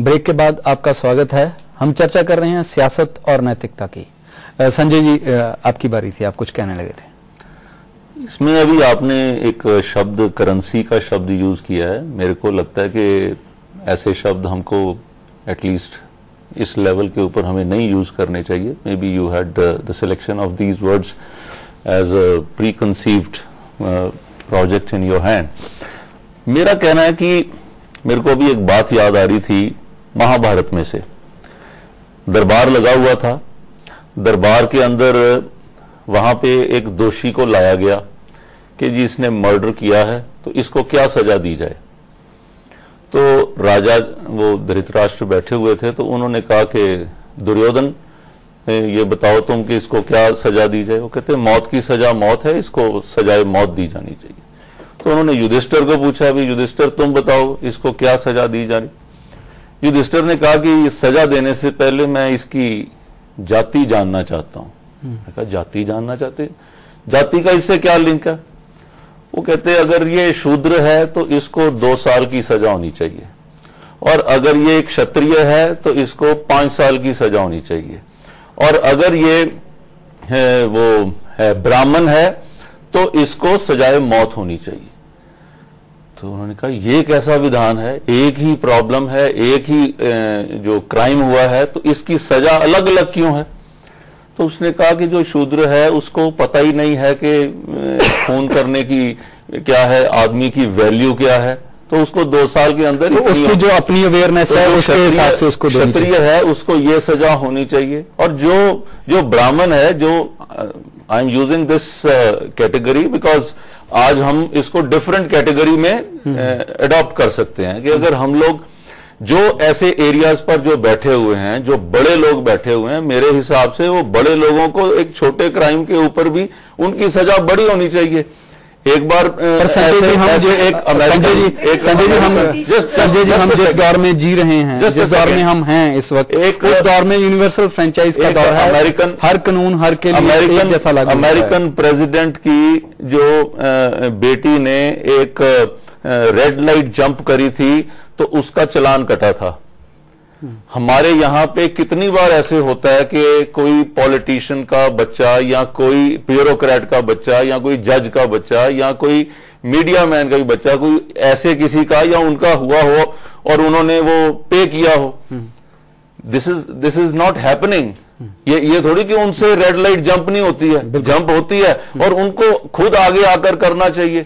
Break के बाद आपका स्वागत है। हम चर्चा कर रहे हैं सियासत और नैतिकता की। संजय जी, आपकी बारी थी, आप कुछ कहने लगे थे। इसमें अभी आपने एक शब्द करेंसी का शब्द यूज किया है। मेरे को लगता है कि ऐसे शब्द हमको एटलीस्ट इस लेवल के ऊपर हमें नहीं यूज करने चाहिए। Maybe you had the selection of these words as a preconceived project in your hand. मेरा कहना है कि मेरे को अभी एक बात याद आ रही थी महाभारत में से। दरबार लगा हुआ था, दरबार के अंदर वहां पे एक दोषी को लाया गया कि जी इसने मर्डर किया है तो इसको क्या सजा दी जाए। तो राजा वो धृतराष्ट्र बैठे हुए थे, तो उन्होंने कहा कि दुर्योधन ये बताओ तुम कि इसको क्या सजा दी जाए। वो कहते मौत की सजा मौत है, इसको सजाए मौत दी जानी चाहिए। तो उन्होंने युधिष्ठिर को पूछा, भी युधिष्ठिर तुम बताओ इसको क्या सजा दी जानी। युधिष्ठिर ने कहा कि सजा देने से पहले मैं इसकी जाति जानना चाहता हूं। मैं कहा जाति जानना चाहते, जाति का इससे क्या लिंक है। वो कहते अगर ये शूद्र है तो इसको 2 साल की सजा होनी चाहिए, और अगर ये एक क्षत्रिय है तो इसको 5 साल की सजा होनी चाहिए, और अगर ये वो है ब्राह्मण है तो इसको सजाए मौत होनी चाहिए। तो उन्होंने कहा ये कैसा विधान है, एक ही प्रॉब्लम है, एक ही जो क्राइम हुआ है, तो इसकी सजा अलग अलग क्यों है। तो उसने कहा कि जो शूद्र है उसको पता ही नहीं है कि खून करने की क्या है, आदमी की वैल्यू क्या है, तो उसको 2 साल के अंदर तो उसकी जो अपनी अवेयरनेस है उसके हिसाब से उसको क्षत्रिय है उसको ये सजा होनी चाहिए। और जो ब्राह्मण है, जो I am using this category because आज हम इसको डिफरेंट कैटेगरी में अडॉप्ट कर सकते हैं कि अगर हम लोग जो ऐसे एरियाज पर जो बैठे हुए हैं, जो बड़े लोग बैठे हुए हैं, मेरे हिसाब से वो बड़े लोगों को एक छोटे क्राइम के ऊपर भी उनकी सजा बड़ी होनी चाहिए। एक बार संजय जी हम जिस दौर में जी रहे हैं, जिस दौर में हम हैं इस वक्त, उस दौर में यूनिवर्सल फ्रेंचाइज का दौर है। अमेरिकन हर कानून हर के लिए एक जैसा लागू। अमेरिकन प्रेसिडेंट की जो बेटी ने एक रेड लाइट जंप करी थी तो उसका चालान कटा था। हमारे यहाँ पे कितनी बार ऐसे होता है कि कोई पॉलिटिशियन का बच्चा या कोई ब्यूरोक्रेट का बच्चा या कोई जज का बच्चा या कोई मीडिया मैन का भी बच्चा, कोई ऐसे किसी का या उनका हुआ हो और उन्होंने वो पे किया हो। This is not happening. ये थोड़ी कि उनसे रेड लाइट जंप नहीं होती है, जंप होती है, और उनको खुद आगे आकर करना चाहिए।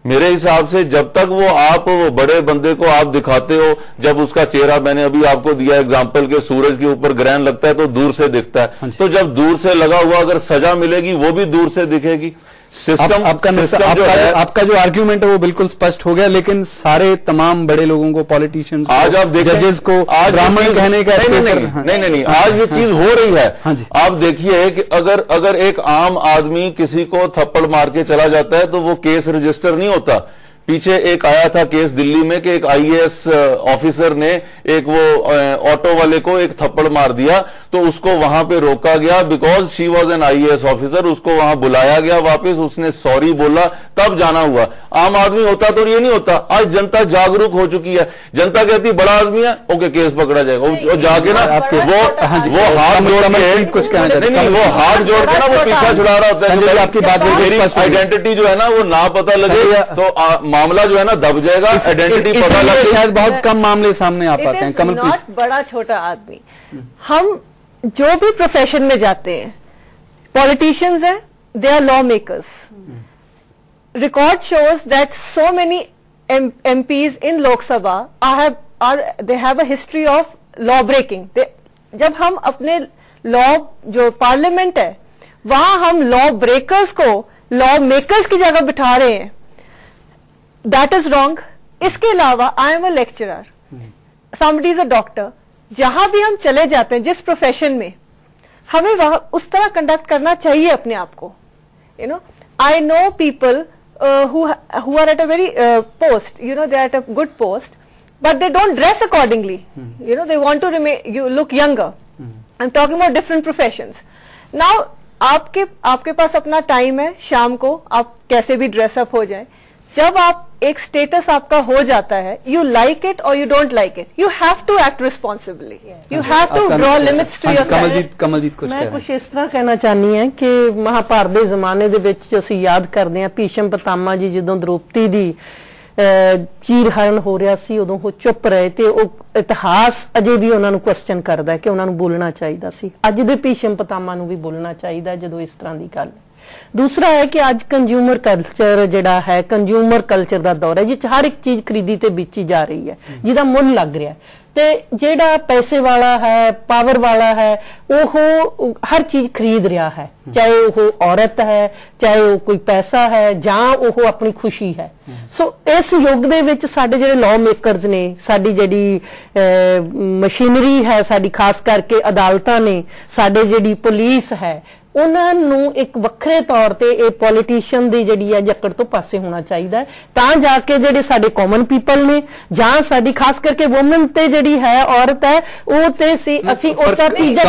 मेरे हिसाब से जब तक वो बड़े बंदे को आप दिखाते हो, जब उसका चेहरा, मैंने अभी आपको दिया एग्जांपल के सूरज के ऊपर ग्रहण लगता है तो दूर से दिखता है, तो जब दूर से लगा हुआ अगर सजा मिलेगी वो भी दूर से दिखेगी। सिस्टम आपका जो आर्ग्यूमेंट है वो बिल्कुल स्पष्ट हो गया, लेकिन सारे तमाम बड़े लोगों को, पॉलिटिशियंस, आज आप जजेस को आज ब्राह्मण कहने का नहीं, आज ये चीज हो रही है। आप देखिए कि अगर एक आम आदमी किसी को थप्पड़ मार के चला जाता है तो वो केस रजिस्टर नहीं होता। पीछे एक आया था केस दिल्ली में कि एक आईएएस ऑफिसर ने एक वो ऑटो वाले को एक थप्पड़ मार दिया, तो उसको वहां पे रोका गया because she was an IAS officer. उसको वहां बुलाया गया वापस, उसने सॉरी बोला, तब जाना हुआ। आम आदमी होता तो ये नहीं होता। आज जनता जागरूक हो चुकी है, जनता कहती बड़ा आदमी है ओके केस पकड़ा जाएगा, वो जाके ना वो हाथ जोड़ के कुछ कहना, वो हाथ जोड़ के ना वो पीछा छुड़ा रहा होता है। आपकी बात, मेरी आइडेंटिटी जो है ना वो ना पता लगे तो मामला जो है ना दब जाएगा। आइडेंटिटी पता लगे, शायद बहुत कम मामले सामने आ पाते हैं। नॉट बड़ा छोटा आदमी, हम जो भी प्रोफेशन में जाते हैं, पॉलिटिशियंस हैं, they are lawmakers. Record shows that so many MPs in Lok Sabha they have a history of law breaking. जब हम अपने लॉ जो पार्लियामेंट है वहां हम लॉ ब्रेकर्स को लॉ मेकर्स की जगह बिठा रहे हैं, दैट इज रॉन्ग। इसके अलावा आई am a lecturer, somebody is a doctor. जहां भी हम चले जाते हैं, जिस प्रोफेशन में, हमें वहां उस तरह कंडक्ट करना चाहिए अपने आप को। You know, I know people who are at a very post, you know, they are at a good post, but they don't dress accordingly. You know, they want to look younger. I'm talking about different professions. Now, आपके पास अपना time है, शाम को आप कैसे भी dress up हो जाए। जब आप एक स्टेटस आपका हो जाता है, यू लाइक इट और you don't like it, you have to act responsibly, you have to draw limits to yourself. Kamaljeet कुछ मैं कुछ इस तरह कहना चाहनी है कि महाभारत ਦੇ ਜ਼ਮਾਨੇ ਦੇ ਵਿੱਚ ਜੋ ਅਸੀਂ ਯਾਦ ਕਰਦੇ ਹਾਂ, ਭੀਸ਼ਮ ਪਿਤਾਮਾ ਜੀ ਜਦੋਂ ਦ੍ਰੋਪਦੀ ਦੀ ਚੀਰ ਹਰਨ ਹੋ ਰਿਹਾ ਸੀ ਉਦੋਂ ਉਹ ਚੁੱਪ ਰਹੇ ਤੇ ਉਹ ਇਤਿਹਾਸ ਅਜੇ ਵੀ ਉਹਨਾਂ ਨੂੰ ਕੁਐਸਚਨ ਕਰਦਾ ਕਿ ਉਹਨਾਂ ਨੂੰ ਬੋਲਣਾ ਚਾਹੀਦਾ ਸੀ। ਅੱਜ ਦੇ ਭੀਸ਼ਮ ਪਿਤਾਮਾ ਨੂੰ ਵੀ ਬੋਲਣਾ ਚਾਹੀਦਾ ਜਦੋਂ ਇਸ ਤਰ੍ਹਾਂ ਦੀ ਗੱਲ। दूसरा है कि आज कंज्यूमर कल्चर जिहड़ा है, कंज्यूमर कल्चर का दौर है जिस हर एक चीज खरीदी ते बेची जा रही है, जिहदा मुल लग रहा है, ते जिहड़ा पैसे वाला है, पावर वाला है, वो हर चीज खरीद रहा है, चाहे वो औरत है, चाहे वो कोई पैसा है, जां वो अपनी खुशी है। सो इस युग दे विच साडे जिहड़े लॉ मेकरस ने, साडी जिहड़ी मशीनरी है, साडी खास करके अदालतां ने, साडे जिहड़ी पुलिस है, उन्होंने एक वक्रे तौर पर यह पॉलिटिशियन की जिहड़ी है जकड़ तो पासे होना चाहिए, तां जाके जिहड़े साडे कॉमन पीपल ने जां साडी खास करके वुमन ते जिहड़ी है औरत है वो ते असी उसका तीजा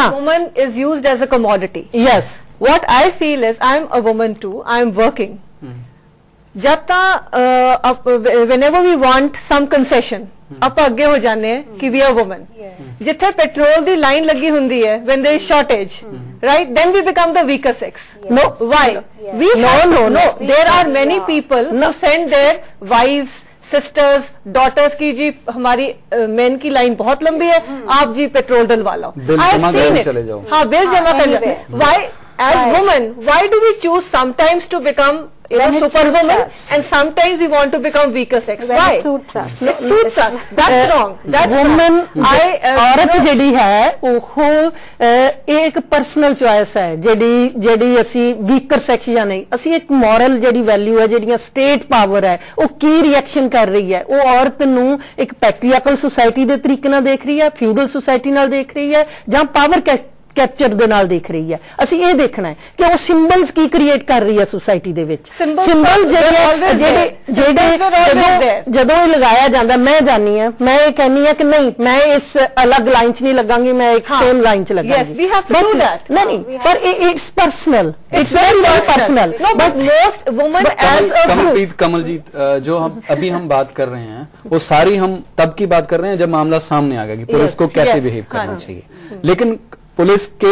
woman is used as a commodity. Yes, what I feel is I am a woman too, I am working, जब तक whenever we want some concession ਆਪਾਂ ਅੱਗੇ ਹੋ ਜਾਣੇ ਕਿ ਵੀ ਆ ਵੂਮਨ, ਜਿੱਥੇ ਪੈਟਰੋਲ ਦੀ ਲਾਈਨ ਲੱਗੀ ਹੁੰਦੀ ਹੈ, when there is shortage, right, then we become the weaker sex. No, why? No, there are many people who send their wives, sisters, daughters की जी हमारी मेन की लाइन बहुत लंबी है, आप जी पेट्रोल डलवा लो, चले जाओ, हाँ बिल जमा कर जाओ। Why as women why do we choose sometimes to become super woman and sometimes we want to become weaker sex? Why? It suits us. That's wrong. That's woman औरत ਜਿਹੜੀ ਹੈ ਉਹ ਇੱਕ ਪਰਸਨਲ ਚੁਆਇਸ ਹੈ ਜਿਹੜੀ ਅਸੀਂ ਵੀਕਰ ਸੈਕਸ ਜਾਂ ਨਹੀਂ, ਅਸੀਂ ਇੱਕ ਮੋਰਲ ਜਿਹੜੀ ਵੈਲਿਊ ਹੈ, ਜਿਹੜੀਆਂ ਸਟੇਟ ਪਾਵਰ ਹੈ ਉਹ ਕੀ ਰਿਐਕਸ਼ਨ ਕਰ ਰਹੀ ਹੈ, ਉਹ ਔਰਤ ਨੂੰ ਇੱਕ ਪੈਟਰੀਆਰਕਲ ਸੁਸਾਇਟੀ ਦੇ ਤਰੀਕੇ ਨਾਲ ਦੇਖ ਰਹੀ ਹੈ, ਫਿਊਡਲ ਸੁਸਾਇਟੀ ਨਾਲ ਦੇਖ ਰਹੀ ਹੈ, ਜਾਂ ਪਾਵਰ कैप्चर दे नाल देख रही है। असी ये देखना है कि वो सिंबल्स की क्रिएट कर रही है सोसाइटी दे विच, सिंबल जदों लगाया जाता, मैं जानी है, मैं ये कहनी है कि नहीं मैं इस अलग लाइन च नहीं लगांगी, मैं एक सेम लाइन च लगांगी, नहीं, पर it's personal, it's very personal. But most women as Kamaljeet जो हम बात कर रहे हैं वो सारी हम तब की बात कर रहे हैं जब मामला सामने आ गया कि पुलिस को कैसे बिहेव करना चाहिए, लेकिन पुलिस के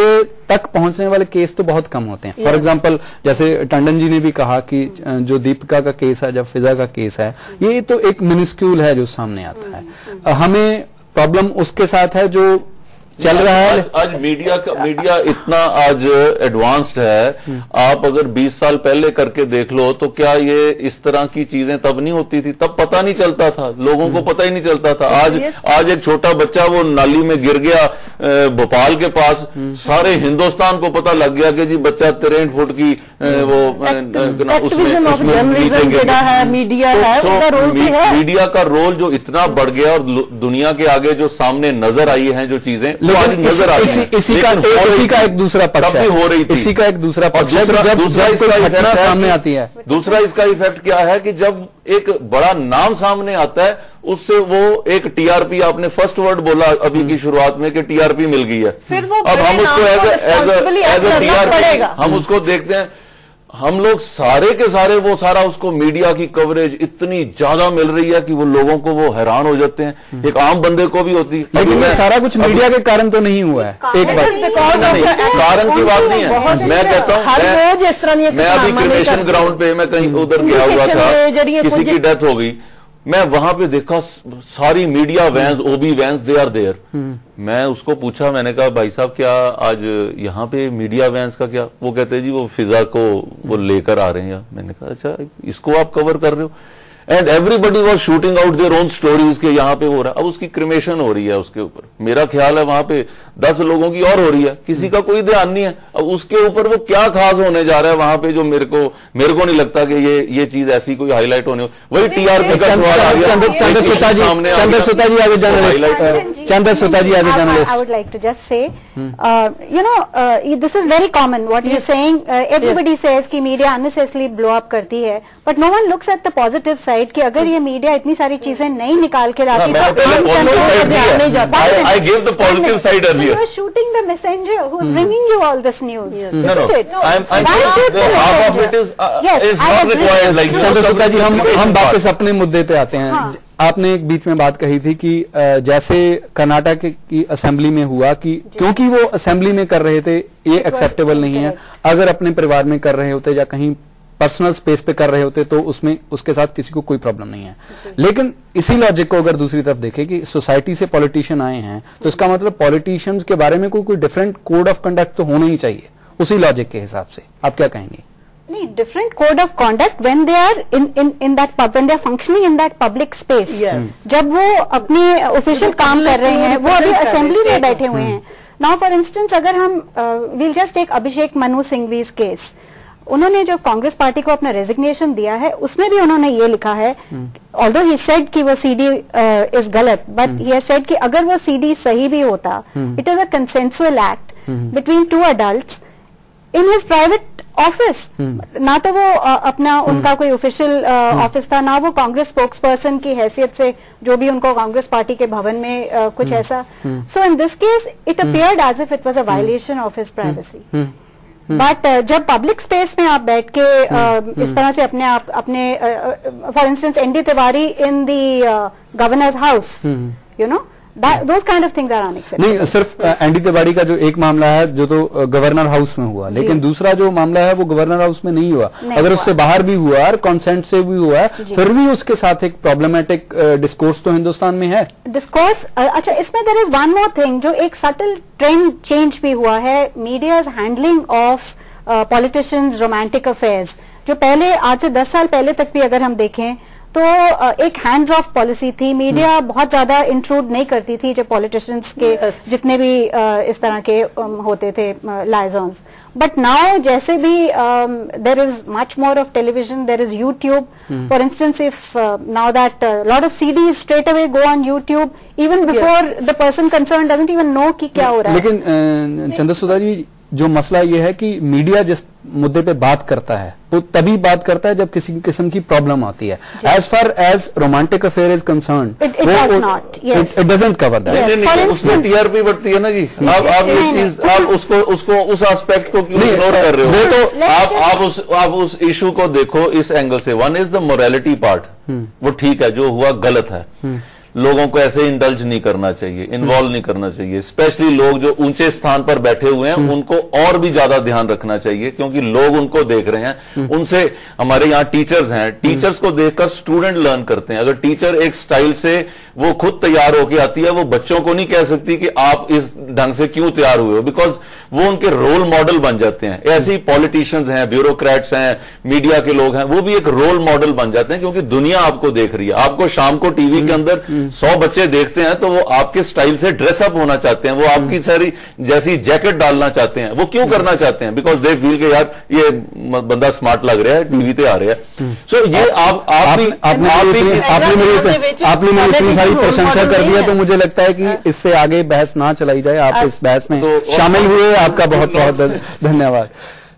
तक पहुंचने वाले केस तो बहुत कम होते हैं। फॉर एग्जांपल जैसे टंडन जी ने भी कहा कि जो दीपिका का केस है, जब फिजा का केस है, ये तो एक मिनिस्क्यूल है जो सामने आता है। हमें प्रॉब्लम उसके साथ है जो चल रहा है। आज मीडिया इतना आज एडवांस्ड है, आप अगर 20 साल पहले करके देख लो तो क्या ये इस तरह की चीजें तब नहीं होती थी, तब पता नहीं चलता था, लोगों को पता ही नहीं चलता था। आज एक छोटा बच्चा वो नाली में गिर गया भोपाल के पास, सारे हिंदुस्तान को पता लग गया कि जी बच्चा 63 फुट की वो मीडिया का रोल जो इतना बढ़ गया और दुनिया के आगे जो सामने नजर आई है जो चीजें नजर आ रही है, इसी का एक दूसरा पक्ष है, हो रही थी, इसी का एक दूसरा पक्ष है, जब घटना सामने आती है। दूसरा इसका इफेक्ट क्या है कि जब एक बड़ा नाम सामने आता है उससे वो एक टीआरपी, आपने फर्स्ट वर्ड बोला अभी की शुरुआत में कि टीआरपी मिल गई है, अब हम उसको एज अ टीआरपी हम उसको देखते हैं। हम लोग सारे के सारे वो सारा उसको मीडिया की कवरेज इतनी ज्यादा मिल रही है कि वो लोगों को वो हैरान हो जाते हैं, एक आम बंदे को भी होती है। लेकिन ये सारा कुछ मीडिया के कारण तो नहीं हुआ है, एक बात नहीं, कारण की बात नहीं है। मैं कहता हूँ मैं अभी क्रिमेशन ग्राउंड पे मैं कहीं उधर गया हुआ था, किसी की डेथ हो गई, मैं वहां पे देखा सारी media vans, OB vans, they are there. मैं उसको पूछा, मैंने कहा भाई साहब क्या आज यहाँ पे मीडिया वैन्स का क्या? वो कहते हैं जी वो फिजा को वो लेकर आ रहे हैं। मैंने कहा अच्छा इसको आप कवर कर रहे हो? And everybody was shooting out their own stories के यहाँ पे हो रहा है। अब उसकी क्रिमेशन हो रही है उसके ऊपर, मेरा ख्याल है वहां पे 10 लोगों की और हो रही है, किसी का कोई ध्यान नहीं है। अब उसके ऊपर वो क्या खास होने जा रहा है वहां पे जो मेरे को नहीं लगता कि ये चीज ऐसी कोई हाईलाइट होने, वही टीआरपी का सवाल आ गया। चंद्रसुता जी आगे जर्नलिस्ट, चंद्रसुता जी आगे journalist. I would like to just say, this is very common what you're saying. Everybody says कि media unnecessarily blow up करती है, but no one looks at the positive side कि अगर ये मीडिया इतनी सारी चीजें नहीं निकाल के लाती तो I gave the positive side earlier. you are shooting the messenger who's bringing you all this news, isn't it? I'm Why shoot the half of messenger? it is Yes, is I not agree. required. Like Chandrashekhar ji, हम वापस अपने मुद्दे पे आते हैं। हाँ। आपने एक बीच में बात कही थी कि जैसे कर्नाटक की असेंबली में हुआ कि क्योंकि वो असेंबली में कर रहे थे, ये एक्सेप्टेबल नहीं है। अगर अपने परिवार में कर रहे होते या कहीं पर्सनल स्पेस पे कर रहे होते तो उसमें उसके साथ किसी को कोई प्रॉब्लम नहीं है। लेकिन इसी लॉजिक को अगर दूसरी तरफ देखें कि सोसाइटी से पॉलिटिशियन आए हैं, तो इसका मतलब पॉलिटिशियंस के बारे में कोई डिफरेंट कोड ऑफ कंडक्ट तो होना ही चाहिए उसी लॉजिक के हिसाब से। आप क्या कहेंगे? नहीं, different code of conduct when they are in that when they are functioning in that public space. जब वो अपने ऑफिशियल काम कर रहे हैं, वो अभी असेंबली में बैठे हुए हैं। नाउ फॉर इंस्टेंस अगर हम will just take Abhishek Manu Singhvi's case, उन्होंने जो कांग्रेस पार्टी को अपना रेजिग्नेशन दिया है उसमें भी उन्होंने ये लिखा है, ऑल्दो ही सेड कि वो सीडी इज गलत, बट ही हैज सेड कि अगर वो सीडी सही भी होता, it is a consensual act between two adults in his private office. ना तो वो अपना उनका कोई ऑफिशियल ऑफिस था, ना वो कांग्रेस स्पोक्स पर्सन की हैसियत से जो भी उनको कांग्रेस पार्टी के भवन में कुछ ऐसा। So in this case it appeared as if it was a violation of his privacy. But जब पब्लिक स्पेस में आप बैठ के इस तरह से अपने for instance N D Tiwari in the governor's house, you know, those kind of things are unacceptable. नहीं, सिर्फ एनडी तिवारी का जो एक मामला है जो तो गवर्नर हाउस में हुआ, लेकिन दूसरा जो मामला है वो गवर्नर हाउस में नहीं हुआ। अगर उससे बाहर भी हुआ और कंसेंट से भी हुआ है, फिर भी उसके साथ एक प्रॉब्लमेटिक डिस्कोर्स तो हिंदुस्तान में है। डिस्कोर्स, अच्छा, इसमें there is one more thing, जो एक सटल ट्रेंड चेंज भी हुआ है, media's handling of politicians romantic affairs. जो पहले आज से 10 साल पहले तक भी अगर हम देखें तो एक हैंड्स ऑफ पॉलिसी थी, मीडिया बहुत ज्यादा इंट्रूड नहीं करती थी जब पॉलिटिशियंस के जितने भी इस तरह के होते थे लाइजॉन्स। बट नाउ जैसे भी there is much more of television, there is YouTube. For instance if now that lot of CDs straight away go on YouTube even before the person concern doesn't even know कि क्या हो रहा है। लेकिन चंद्रशेखर जी, जो मसला ये है कि मीडिया जिस मुद्दे पे बात करता है वो तभी बात करता है जब किसी किस्म की प्रॉब्लम आती है। As far as romantic affair is concern, it doesn't cover that. उसमें टीआरपी बढ़ती है ना जी। आप ये चीज आप उसको उस एस्पेक्ट को क्यों इग्नोर कर रहे हो? वो तो आप उस इशू को देखो इस एंगल से। One is the morality part, वो ठीक है, जो हुआ गलत है, लोगों को ऐसे इंडल्ज नहीं करना चाहिए, इन्वॉल्व नहीं करना चाहिए। स्पेशली लोग जो ऊंचे स्थान पर बैठे हुए हैं उनको और भी ज्यादा ध्यान रखना चाहिए, क्योंकि लोग उनको देख रहे हैं। उनसे हमारे यहाँ टीचर्स हैं, टीचर्स को देखकर स्टूडेंट लर्न करते हैं। अगर टीचर एक स्टाइल से वो खुद तैयार होकर आती है, वो बच्चों को नहीं कह सकती कि आप इस ढंग से क्यों तैयार हुए हो, बिकॉज वो उनके रोल मॉडल बन जाते हैं। ऐसे ही पॉलिटिशियंस हैं, ब्यूरोक्रेट्स हैं, मीडिया के लोग हैं, वो भी एक रोल मॉडल बन जाते हैं, क्योंकि दुनिया आपको देख रही है। आपको शाम को टीवी के अंदर 100 बच्चे देखते हैं तो वो आपके स्टाइल से ड्रेसअप होना चाहते हैं, वो आपकी सारी जैसी जैकेट डालना चाहते हैं। वो क्यों करना चाहते हैं? बिकॉज दे फील के यार ये बंदा स्मार्ट लग रहा है, टीवी पे आ रहा है। सो ये आपने मेरी इतनी सारी प्रशंसा कर दिया तो मुझे लगता है कि इससे आगे बहस ना चलाई जाए। आप इस बहस में शामिल हुए, आपका बहुत बहुत धन्यवाद।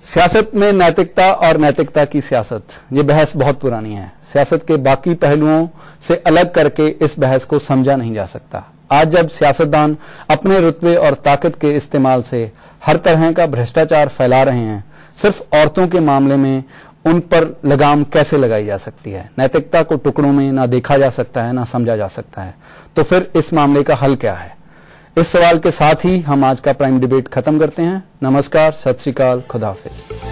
सियासत में नैतिकता और नैतिकता की सियासत, ये बहस बहुत पुरानी है। सियासत के बाकी पहलुओं से अलग करके इस बहस को समझा नहीं जा सकता। आज जब सियासतदान अपने रुतबे और ताकत के इस्तेमाल से हर तरह का भ्रष्टाचार फैला रहे हैं, सिर्फ औरतों के मामले में उन पर लगाम कैसे लगाई जा सकती है? नैतिकता को टुकड़ों में ना देखा जा सकता है, ना समझा जा सकता है, तो फिर इस मामले का हल क्या है? इस सवाल के साथ ही हम आज का प्राइम डिबेट खत्म करते हैं। नमस्कार, सत श्री अकाल, खुदा हाफिज।